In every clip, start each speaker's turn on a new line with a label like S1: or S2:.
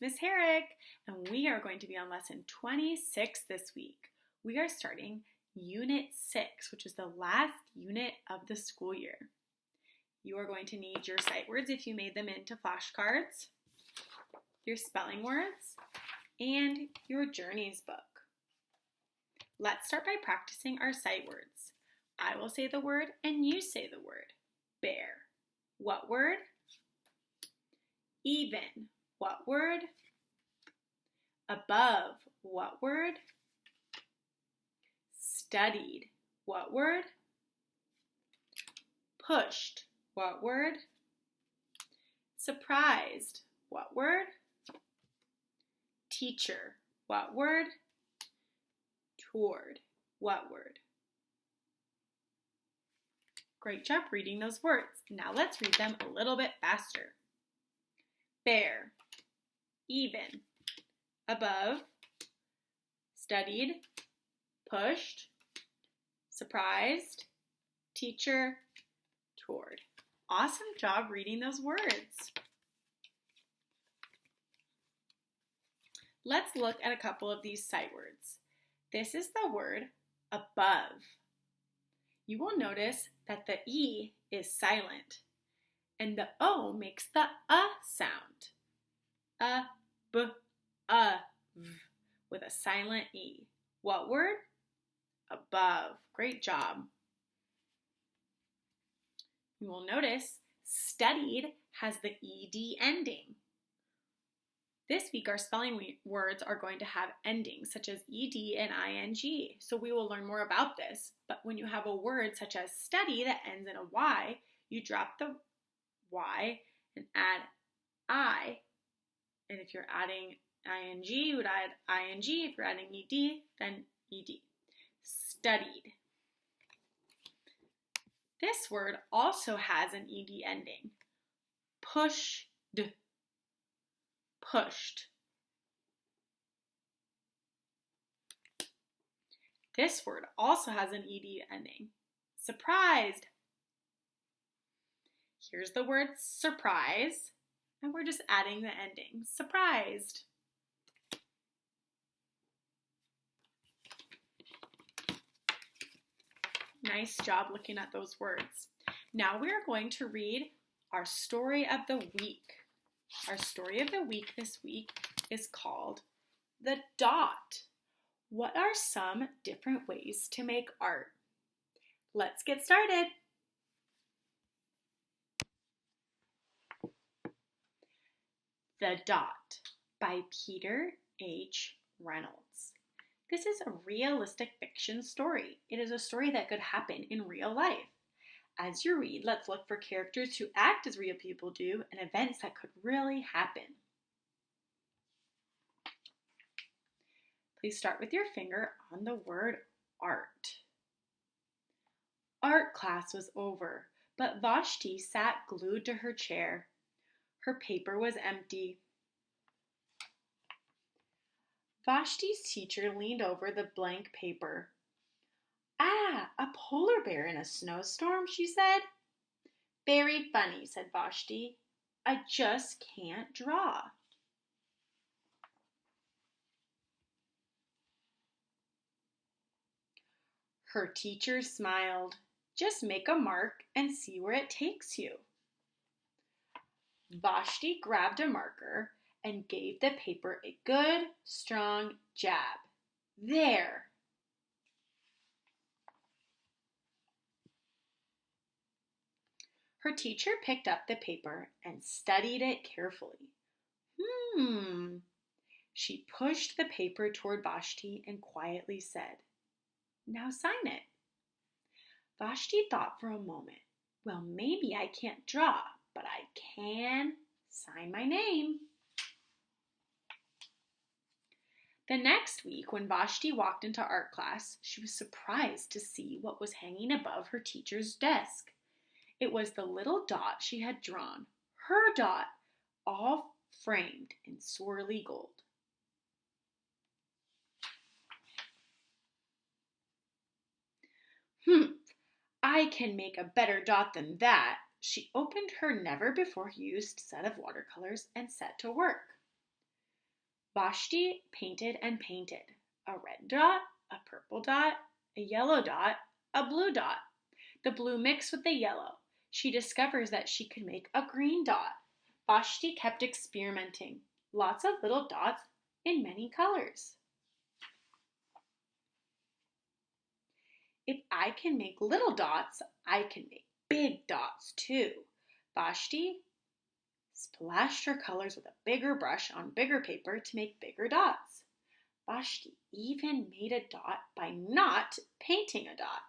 S1: Miss Herrick, and we are going to be on lesson 26 this week. We are starting Unit 6, which is the last unit of the school year. You are going to need your sight words if you made them into flashcards, your spelling words, and your journeys book. Let's start by practicing our sight words. I will say the word and you say the word. Bear. What word? Even. What word? Above. What word? Studied. What word? Pushed. What word? Surprised. What word? Teacher. What word? Toward. What word? Great job reading those words. Now let's read them a little bit faster. Bear. Even. Above. Studied. Pushed. Surprised. Teacher. Toward. Awesome job reading those words. Let's look at a couple of these sight words. This is the word above. You will notice that the E is silent and the O makes the sound. V with a silent E. What word? Above. Great job. You will notice studied has the ED ending. This week, our spelling words are going to have endings such as ED and ING, so we will learn more about this. But when you have a word such as study that ends in a Y, you drop the Y and add I. And if you're adding ING, you would add ING. If you're adding ED, then ED. Studied. This word also has an ED ending. Pushed. Pushed. This word also has an ED ending. Surprised. Here's the word surprise, and we're just adding the ending. Surprised. Nice job looking at those words. Now we are going to read our story of the week. Our story of the week this week is called The Dot. What are some different ways to make art? Let's get started. The Dot by Peter H. Reynolds. This is a realistic fiction story. It is a story that could happen in real life. As you read, let's look for characters who act as real people do and events that could really happen. Please start with your finger on the word art. Art class was over, but Vashti sat glued to her chair. Her paper was empty. Vashti's teacher leaned over the blank paper. Ah, a polar bear in a snowstorm, she said. Very funny, said Vashti. I just can't draw. Her teacher smiled. Just make a mark and see where it takes you. Vashti grabbed a marker and gave the paper a good, strong jab. There! Her teacher picked up the paper and studied it carefully. She pushed the paper toward Vashti and quietly said, Now sign it. Vashti thought for a moment. Well, maybe I can't draw, but I can sign my name. The next week, when Vashti walked into art class, she was surprised to see what was hanging above her teacher's desk. It was the little dot she had drawn, her dot, all framed in swirly gold. I can make a better dot than that. She opened her never-before-used set of watercolors and set to work. Vashti painted and painted. A red dot, a purple dot, a yellow dot, a blue dot. The blue mixed with the yellow. She discovers that she can make a green dot. Vashti kept experimenting. Lots of little dots in many colors. If I can make little dots, I can make big dots too. Vashti splashed her colors with a bigger brush on bigger paper to make bigger dots. Vashti even made a dot by not painting a dot.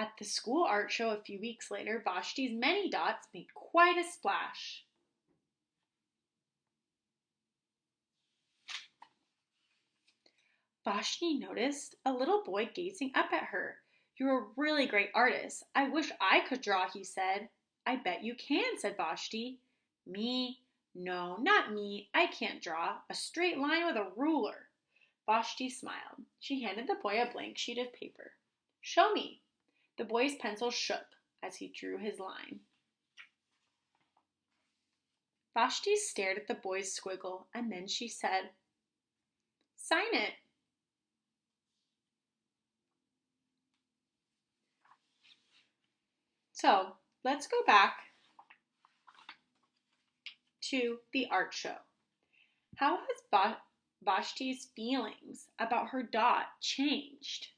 S1: At the school art show a few weeks later, Vashti's many dots made quite a splash. Vashti noticed a little boy gazing up at her. "You're a really great artist. I wish I could draw," he said. "I bet you can," said Vashti. "Me? No, not me. I can't draw. A straight line with a ruler." Vashti smiled. She handed the boy a blank sheet of paper. "Show me." The boy's pencil shook as he drew his line. Vashti stared at the boy's squiggle, and then she said, "Sign it." So let's go back to the art show. How has Vashti's feelings about her dot changed?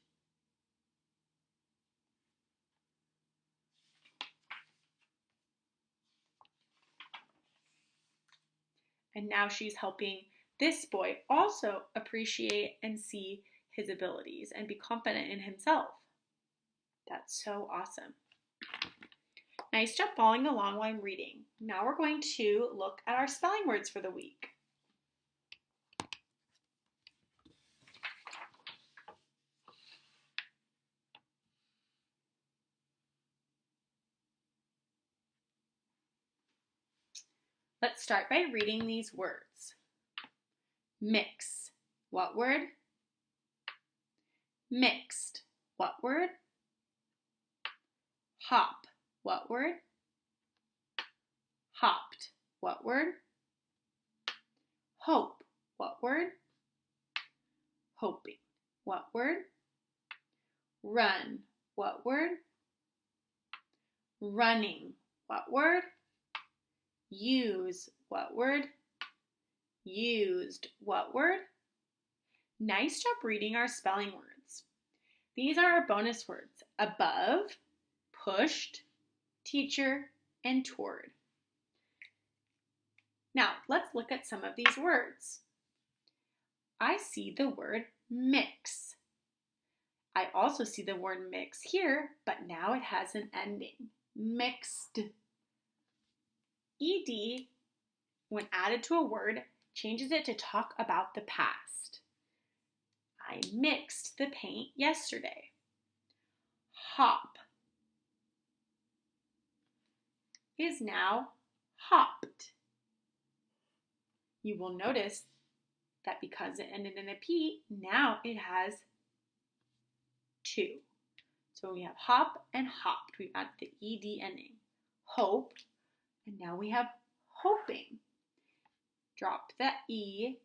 S1: And now she's helping this boy also appreciate and see his abilities and be confident in himself. That's so awesome. Nice job following along while I'm reading. Now we're going to look at our spelling words for the week. Let's start by reading these words. Mix. What word? Mixed. What word? Hop. What word? Hopped. What word? Hope. What word? Hoping. What word? Run. What word? Running. What word? Use. What word? Used. What word? Nice job reading our spelling words. These are our bonus words: above, pushed, teacher, and toward. Now, let's look at some of these words. I see the word mix. I also see the word mix here, but now it has an ending. Mixed. ED, when added to a word, changes it to talk about the past. I mixed the paint yesterday. Hop is now hopped. You will notice that because it ended in a P, now it has two. So we have hop and hopped. We've added the ED ending. Hope, and now we have hoping. Drop the E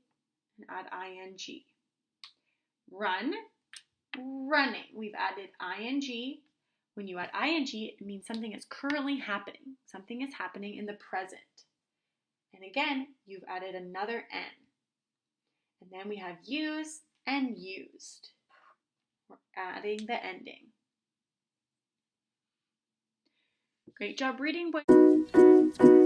S1: and add ING. Run, running. We've added ING. When you add ING, it means something is currently happening. Something is happening in the present. And again, you've added another N. And then we have use and used. We're adding the ending. Great job reading, boys.